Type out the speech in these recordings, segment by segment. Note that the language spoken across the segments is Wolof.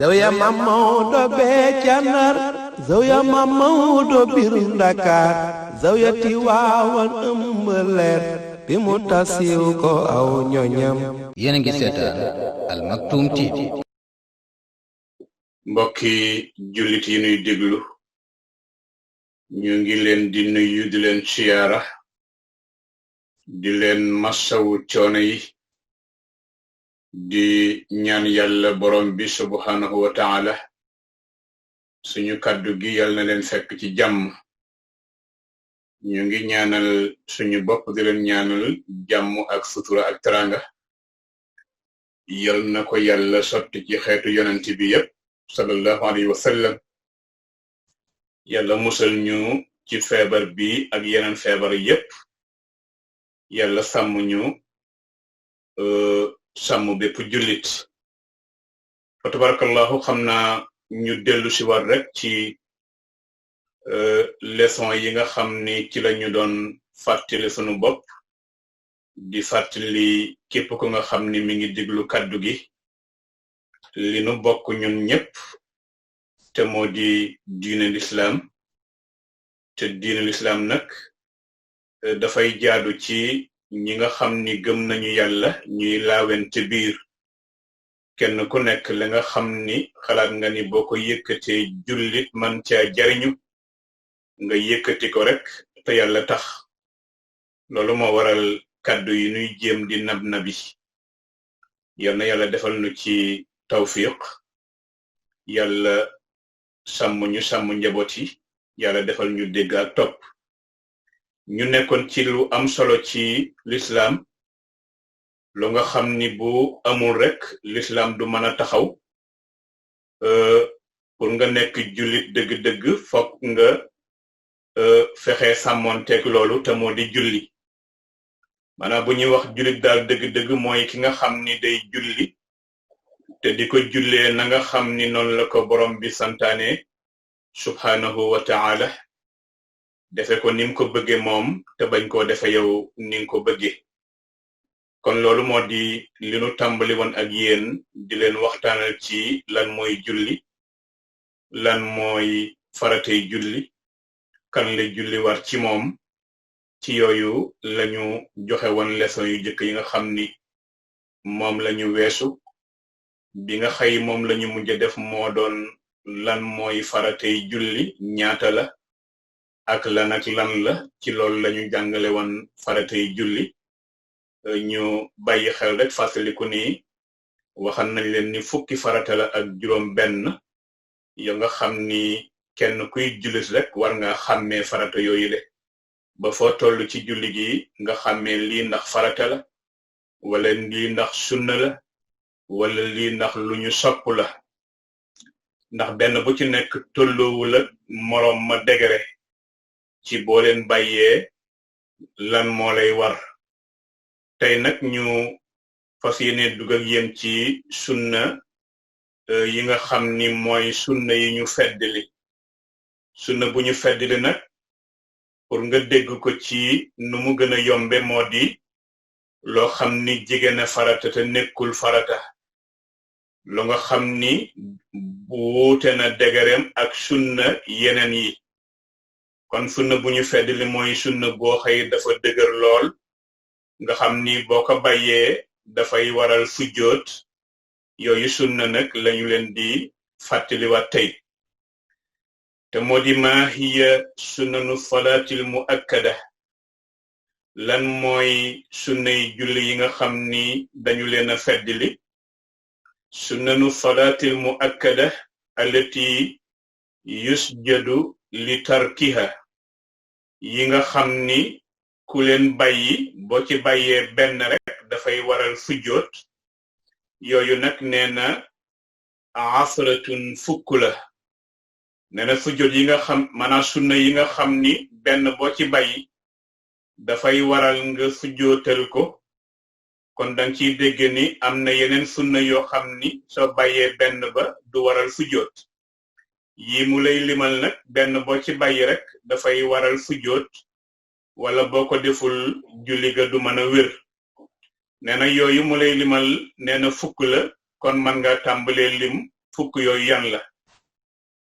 Zawiya Maam Maodo bee ca Ndar Zawiya Maam Maodo biir Ndakaar Zawiya Tiwaawan ëmb leer bi mu tasiw ko aw ñoñam. yéen a ngi seetaan Al Maktoum TV. mbokki jullit yi nuy déglu ñu ngi leen di nuyu di leen siyaara di leen masawu coono yi di ñaan yàlla borom bi subhanahu wa ta'ala suñu kàddu gi yàlla na leen fekk ci jàmm. ñu ngi ñaanal suñu bopp di leen ñaanal jàmm ak sutura ak teranga yal na ko yàlla sotti ci xeetu yonent bi yépp sallallahu alayhi wa sallam. yàlla musal ñu ci feebar bi ak yeneen feebar yépp. yàlla sàmm ñu sàmm bépp jullit. fa tabarakallahu xam naa ñu dellu si war rek ci leçon yi nga xam ni ci lañu doon fàttali sunu bopp di fàttali képp ko nga xam ni mi ngi déglu kàddu gi li nu bokk ñun ñépp te moo di diine l'islam. te diine l'islam nag dafay jaadu ci ñi nga xam ni gëm nañu yàlla ñuy laawente biir kenn ku nekk la nga xam ni xalaat nga ni boo ko yëkkatee jullit man caa jariñu nga yëkkati ko rek te yàlla tax. loolu moo waral kàddu yi nuy jéem di nab nabi. yal na yàlla defal nu ci tawfiq. yàlla sàmm ñu sàmm njaboot yi. yàlla defal ñu dégg ak topp. ñu nekkoon ci lu am solo ci l'islam lu nga xam ni bu amul rek l'islam du mën a taxaw. pour nga nekk jullit dëgg-dëgg fokk nga fexe sàmmoonteeg loolu te moo di julli. maanaam bu ñuy wax jullit daal dëgg-dëgg mooy ki nga xam ni day julli te di ko jullee na nga xam ni noonu la ko borom bi santaane subhanahu wa ta'ala defe ko nim ko bëgge moom te bañ koo defe yow ni nga ko bëgge. kon loolu moo di li nu tàmbali woon ak yéen di leen waxtaanal ci lan mooy julli, lan mooy faratey julli, kan la julli war ci moom. ci yooyu lañu joxe woon leçon yu jëkk yi nga xam ni moom lañu weesu. bi nga xëy moom lañu mujj def moo doon lan mooy faratey julli ñaata la ak lan ak lan la. ci loolu lañu jàngale woon faratey julli. ñu bàyyi xel rek fàttaliku ni waxal nañ leen ni fukki farata la ak juróom benn yo nga xam ni kenn kuy jullit rek war nga xàmmee farata yooyu le ba foo toll ci julli gi nga xàmmee lii ndax farata la wala lii ndax sunna la wala lii ndax lu ñu sopp la. ndax benn bu ci nekk tolloowul ak moroom ma degere ci boo leen bàyyee lan moo lay war. tey nag ñu fas yéene dugg ak yéen ci sunna yi nga xam ni mooy sunna yi ñu feddali. sunna bu ñu feddali nag pour nga dégg ko ci nu mu gën a yombe moo di loo xam ni jege na farata te nekkul farata. lu nga xam ni wuute na degereem ak sunna yeneen yi. kon sunna bu ñu feddali mooy sunna boo xëy dafa dëgër lool nga xam ni boo ko bàyyee dafay waral sujjóot. yooyu sunna nag lañu leen di fàttaliwaat tey. te moo di maa hiya sunnanu salaatil muakkada. lan mooy sunnay julli yi nga xam ni dañu leen a feddali. sunnanu salaatil muakkada allati yusjadu li tarkiha. yi nga xam ni ku leen bàyyi boo ci bàyyee benn rek dafay waral sujjóot. yooyu nag nee na asratun fukk la. nee na sujjóot yi nga xam maanaam sunna yi nga xam ni benn boo ci bàyyi dafay waral nga sujjóotal ko. kon danga ciy dégg ni am na yeneen sunna yoo xam ni soo bàyyee benn ba du waral sujjóot. yi mu lay limal nag benn boo ci bàyyi rek dafay waral sujjóot wala boo ko deful julli ga du mën a wér. nee na yooyu mu lay limal nee na fukk la. kon man nga tàmbalee lim fukk yooyu yan la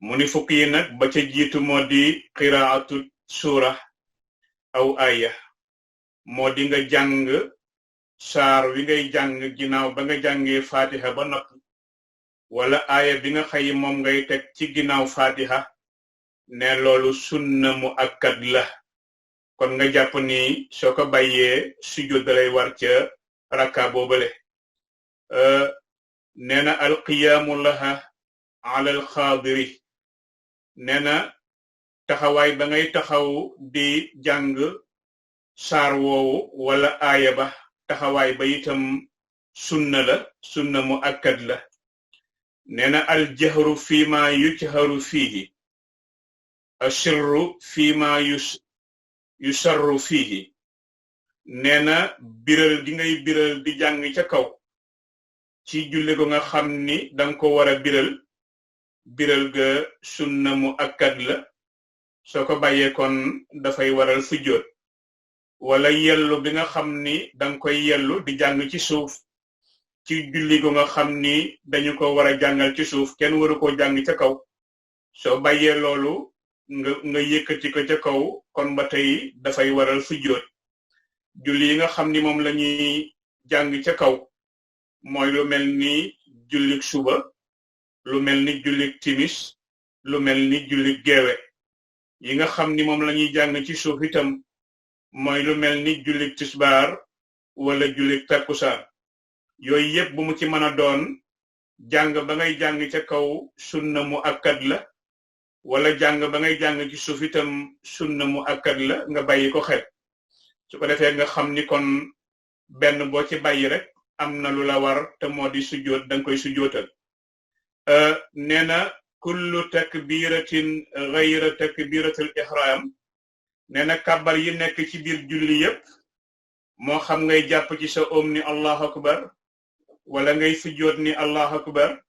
mu ni fukk yi nag ba ca jiitu moo di qiraatu suura aw aya moo di nga jàng saar wi ngay jàng ginnaaw ba nga jàngee fatiha ba noppi wala aaya bi nga xëy moom ngay teg ci ginnaaw fatiha ne loolu sunna mu akkad la kon nga jàpp ni soo ko bàyyee sujjóot dalay war ca rakka boobale nee na alqiyaamu laha ala alxaadiri nee na taxawaay ba ngay taxaw di jàng saar woowu wala aaya ba taxawaay ba itam sunna la sunna mu akkad la nee na aljahru fi ma yujharu fiihi ashirru fi ma yusarru fiihi nee na biral gi ngay biral di jàng ca kaw ci julli go nga xam ni danga ko war a biral ga sunna mu akkad la soo ko bàyyee kon dafay waral sujjóot wala yellu bi nga xam ni danga koy yellu di jàng ci suuf ci julli go nga xam ni dañu ko war a jàngal ci suuf kenn waru koo jàng ca kaw soo bàyyee loolu nga yëkkati ko ca kaw kon ba tey dafay waral sujjóot julli yi nga xam ni moom la ñuy jàng ca kaw mooy lu mel ni jullik suba lu mel ni jullik timis lu mel ni jullik geewe yi nga xam ni moom la ñuy jàng ci suuf itam mooy lu mel ni jullik tisbaar wala jullik takkusaan yooyu yëpp bu mu ci mën a doon jàng ba ngay jàng ca kaw sunna mu akkad la wala jàng ba ngay jàng ci suuf itam sunna mu akkad la nga bàyyi ko xel su ko defee nga xam ni kon benn boo ci bàyyi rek am na lu la war te moo di sujjóot danga koy sujjóotal nee na kullu takbiratin ghayra takbiratul ihram nee na kàbbar yi nekk ci biir julli yépp moo xam ngay jàpp ci sa ni allahu akbar wala ngay sujjóot ni allahu akbar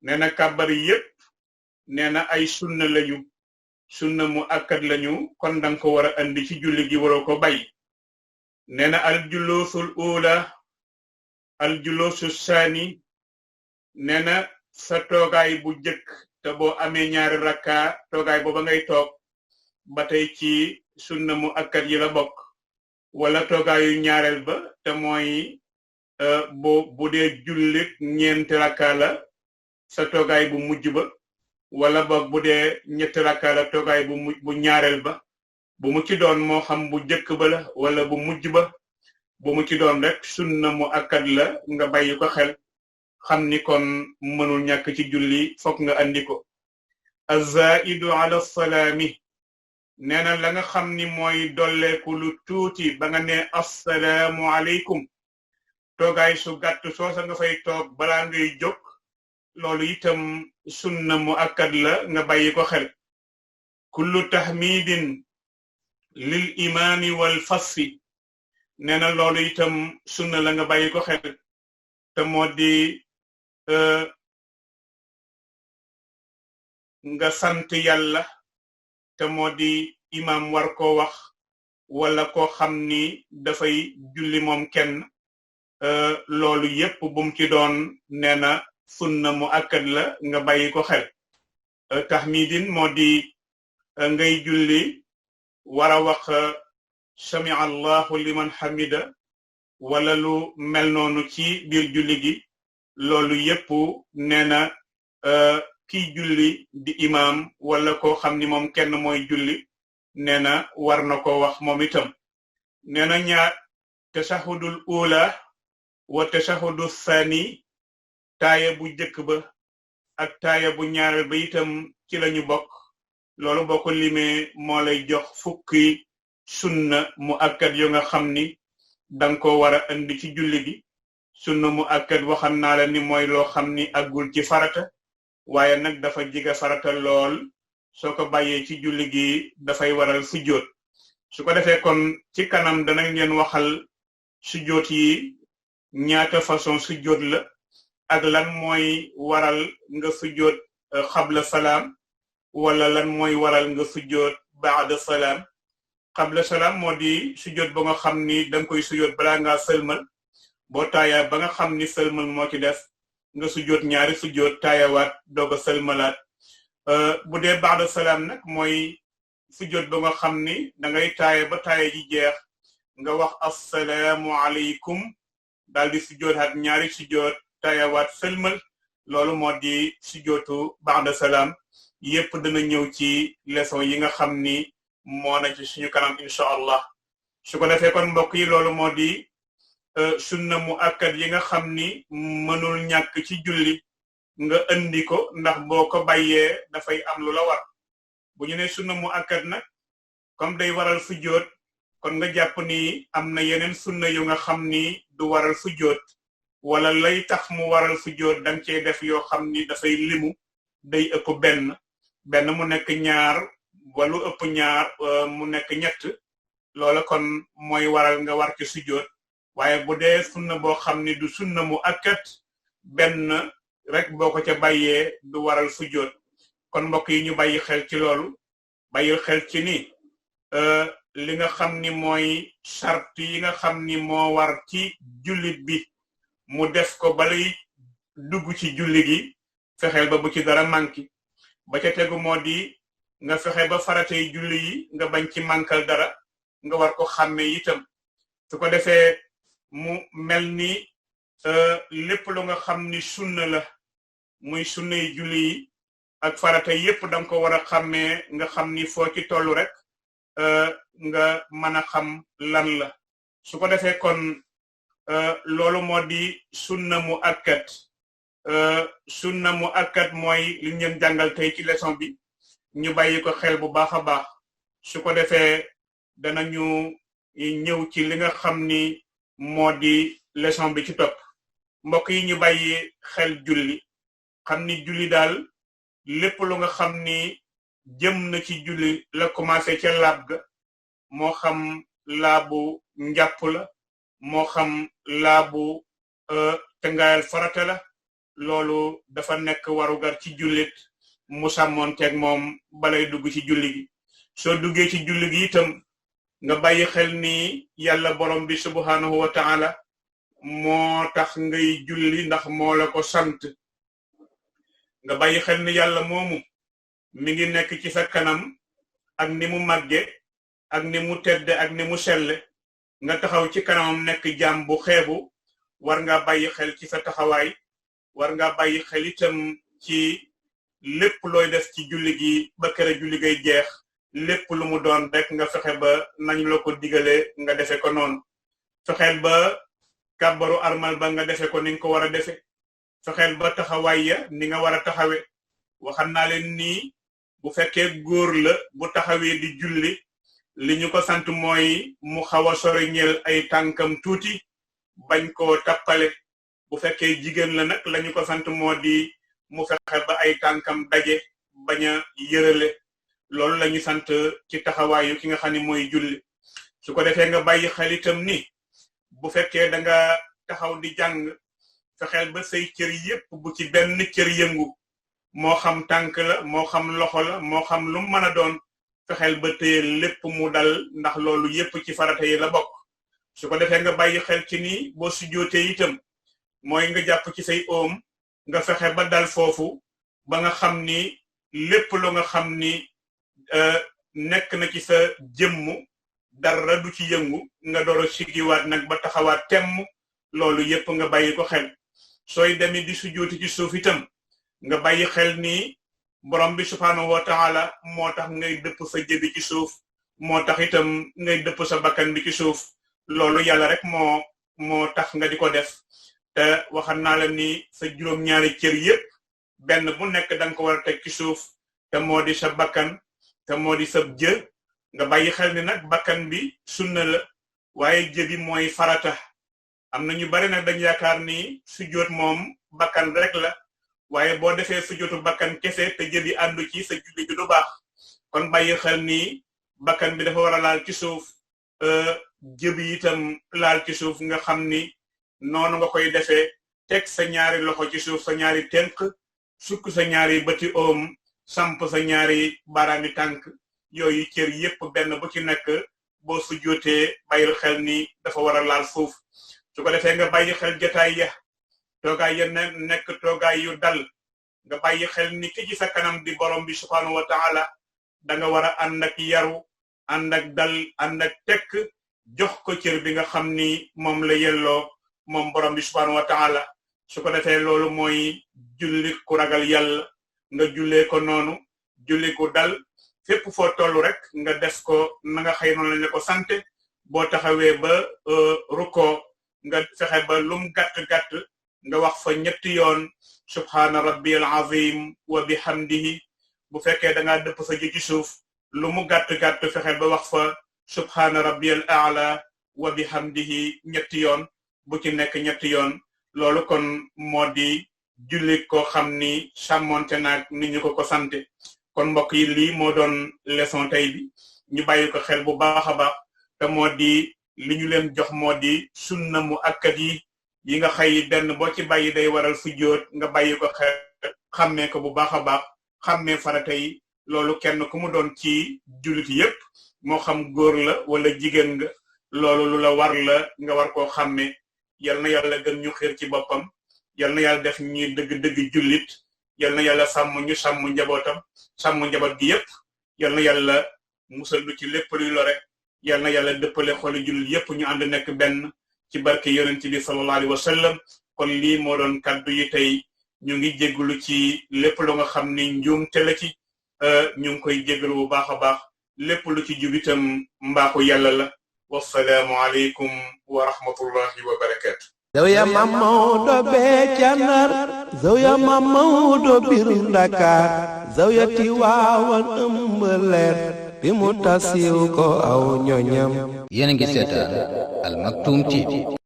nee na kàbbar yépp nee na ay sunna lañu sunna mu akkad lañu kon danga ko war a andi ci julli gi waroo ko bàyyi nee na aljulusul ula aljulusu saani nee na sa toogaay bu jëkk te boo amee ñaari rakka toogaay booba ngay toog ba tey ci sunna mu akkad yi la bokk wala toogaayu ñaareel ba te mooy bu dee jullit ñeenti rakka la sa toogaay bu mujj ba wala boog bu dee ñetti rakka la toogaay bu ñaareel ba bu mu ci doon moo xam bu jëkk ba la wala bu mujj ba bu mu ci doon rek sunna mu akkad la nga bàyyi ko xel xam ni kon mënul ñàkk ci julli fokk nga andi ko azaidu ala salaami nee na la nga xam ni mooy dolleeku lu tuuti ba nga ne assalaamu aleykum toogaay su gàtt soosa nga fay toog balaa ngay jóg loolu itam sunna mu akkad la nga bàyyi ko xel kullu tahmidin lil imaami wal fasfi nee na loolu itam sunna la nga bàyyi ko xel te moo di nga sant yàlla te moo di imam war koo wax wala koo xam ni dafay julli moom kenn loolu yépp bu mu ci doon nee na sunna mu akkad la nga bàyyi ko xel tahmidin moo di ngay julli war a wax sami allahu liman hamida wala lu mel noonu ci biir julli gi loolu yépp nee na kiy julli di imam wala koo xam ni moom kenn mooy julli nee na war na ko wax moom itam nee na ñaar tashahudul ula wa tashahudu thani taaya bu jëkk ba ak taaya bu ñaareel ba itam ci lañu bokk loolu boo ko limee moo lay jox fukki sunna mu akkad yo nga xam ni danga ko war a andi ci julli gi sunna mu akkad waxam naa la ni mooy loo xam ni aggul ci farata waaye nag dafa jiga farata lool soo ko bàyyee ci julli gi dafay waral sujjóot su ko defee kon ci kanam danañ leen waxal sujjóot yi ñaata façon sujjóot la ak lan mooy waral nga sujjóot xabla salaam wala lan mooy waral nga sujjóot baada salaam xabla salaam moo di sujjóot ba nga xam ni danga koy sujjóot balaa ngaa sëlmal boo taayaa ba nga xam ni sëlmal moo ci des nga sujjoot ñaari sujjoot taayawaat doog a sëlmalaat bu dee ba'da salaam nag mooy sujjoot ba nga xam ni da ngay taaye ba taaye ji jeex nga wax assalaamu aleykum daal di sujjootaat ñaari sujjoot taayawaat sëlmal loolu moo di sujjootu ba'da salaam yépp dana ñëw ci leçon yi nga xam ni moo na ci suñu kanam incha allah su ko defee kon mbokk yi loolu moo di sunna mu akkad yi nga xam ni mënul ñàkk ci julli nga andi ko ndax boo ko bàyyee dafay am lu la war bu ñu ne sunna mu akkad nag comme day waral sujjoot kon nga jàpp ni am na yeneen sunna yu nga xam ni du waral sujjoot wala lay tax mu waral sujjoot danga cee def yoo xam ni dafay limu day ëpp benn mu nekk ñaar walu ëpp ñaar mu nekk ñett loola kon mooy waral nga war ci sujjoot waaye bu dee sunna boo xam ni du sunna mu akkat benn rek boo ko ca bàyyee du waral sujjoot kon mbokk yi ñu bàyyi xel ci loolu bàyyil xel ci ni li nga xam ni mooy charte yi nga xam ni moo war ci jullit bi mu def ko balay dugg ci julli gi fexeel ba bu ci dara manki ba ca tegu moo di nga fexe ba faratay julli yi nga bañ ci mankal dara nga war ko xàmme itam su ko defee mu mel ni lépp lu nga xam ni sunna la muy sunnay julli yi ak farata yépp danga ko war a xàmmee nga xam ni foo ci tollu rek nga mën a xam lan la su ko defee kon loolu moo di sunna mu akkat mooy li ñu leen jàngal tey ci leçon bi ñu bàyyi ko xel bu baax a baax su ko defee danañu ñëw ci li nga xam ni moo di leçon bi ci topp mbokk yi ñu bàyyi xel julli xam ni julli daal lépp lu nga xam ni jëm na ci julli la commencé ca laab ga moo xam laabu njàpp la moo xam laabu tëngaayal farata la loolu dafa nekk warugar ci jullit mu sàmmoonteeg moom balay dugg ci julli gi soo duggee ci julli gi itam nga bàyyi xel ni yàlla borom bi subhanahu wa ta'ala moo tax ngay julli ndax moo la ko sant nga bàyyi xel ni yàlla moomu mi ngi nekk ci sa kanam ak ni mu màgge ak ni mu tedde ak ni mu selle nga taxaw ci kanamam nekk jaam bu xeebu war nga bàyyi xel ci sa taxawaay war nga bàyyi xel itam ci lépp looy def ci julli gi ba kere julli gay jeex lépp lu mu doon rek nga fexe ba nañ la ko digale nga defe ko noonu fexeel ba kàbbaru armal ba nga defe ko ni nga ko war a defe fexeel ba taxawaay ya ni nga war a taxawe waxam naa leen nii bu fekkee góor la bu taxawee di julli li ñu ko sant mooy mu xaw a sori ñeel ay tànkam tuuti bañ koo tappale bu fekkee jigéen la nag lañu ko sant moo di mu fexe ba ay tànkam daje bañ a yërale loolu la ñu sant ci taxawaayu ki nga xam ne mooy julli su ko defee nga bàyyi xel itam ni bu fekkee da nga taxaw di jàng fexeel ba say cër yépp bu ci benn cër yëngu moo xam tànk la moo xam loxo la moo xam lu mën a doon fexeel ba téye lépp mu dal ndax loolu yépp ci farata yi la bokk su ko defee nga bàyyi xel ci ni boo sujjootee itam mooy nga jàpp ci say oom nga fexe ba dal foofu ba nga xam ni lépp lu nga xam ni nekk na ci sa jëmm dara du ci yëngu nga door a siggiwaat nag ba taxawaat temm loolu yépp nga bàyyi ko xel sooy demee di sujjooti ci suuf itam nga bàyyi xel ni borom bi subhanahu wa ta'ala moo tax ngay dëpp sa jëbi ci suuf moo tax itam ngay dëpp sa bakkan bi ci suuf loolu yàlla rek moo tax nga di ko def te waxal naa la ni sa juróom-ñaari cër yépp benn bu nekk danga ko war a teg ci suuf te moo di sa bakkan te moo di sa jë nga bàyyi xel ni nag bakkan bi sunna la waaye jëbi mooy farata am na ñu bari nag dañ yaakaar ni sujjóot moom bakkan rek la waaye boo defee sujjóotu bakkan kese te jëbi àndu ci sa julli gi du baax kon bàyyi xel ni bakkan bi dafa war a laal ci suuf jëbi itam laal ci suuf nga xam ni noonu nga koy defee teg sa ñaari loxo ci suuf sa ñaari tenq sukk sa ñaari bëti oom samp sa ñaari baaraami tànk yooyu cër yépp benn bu ci nekk boo sujjootee bàyyil xel ni dafa war a laal suuf su ko defee nga bàyyi xel jotaay ya toogaay ya nekk toogaay yu dal nga bàyyi xel ni ki ci sa kanam di borom bi subhanahu wa taala da nga war a ànd ak yaru ànd ak dal ànd ak tekk jox ko cër bi nga xam ni moom la yelloo moom borom bi subhanahu wa taala su ko defee loolu mooy julli ku ragal yàlla nga jullee ko noonu julli ku dal fépp foo toll rek nga def ko na nga xëy noonu lañ la ko sante boo taxawee ba rukkoo nga fexe ba lum gàtt-gàtt nga wax fa ñetti yoon subhaana rabbiyal azim wa bihamdihi bu fekkee da ngaa dëpp sa ji ci suuf lu mu gàtt-gàtt fexe ba wax fa subhaana rabbiyal a'la wa bihamdihi ñetti yoon bu ci nekk ñetti yoon loolu kon moo di julli koo xam ni sàmmonte naag ni ñu ko sante kon mbokk yi lii moo doon leçon tey bi ñu bàyyi ko xel bu baax a baax te moo di li ñu leen jox moo di sunna mu akkat yi nga xëy benn boo ci bàyyi day waral sujjóot nga bàyyi ko xel xàmmee ko bu baax a baax xàmmee farata yi loolu kenn ku mu doon ci jullit yépp moo xam góor la wala jigéen nga loolu lu la war la nga war koo xàmmee yal na yàlla gën ñu xër ci boppam yal na yàlla def ñuy dëgg-dëgg jullit yal na yàlla sàmm ñu sàmm njabootam sàmm njaboot gi yépp yal na yàlla musal lu ci lépp luy lore yal na yàlla dëppale xoli jullit yépp ñu ànd nekk benn ci barke yonent bi sallallahu alayhi wa sallam kon lii moo doon kaddu yi tey ñu ngi jégalu ci lépp lu nga xam ni njuumte la ci ñu ngi koy jégalu bu baax a baax lépp lu ci jubitam mbaaxu yàlla la wassalaamu aleykum wa rahmatullahi wa barakaatu. Zawiya Maam Maodo bee ca Ndar Zawiya Maam Maodo biir Ndakaar Zawiya Tiwaawan ëmb leer bi mu tasiw ko aw ñoñam. yéen a ngi seetaan Al Maktoum TV.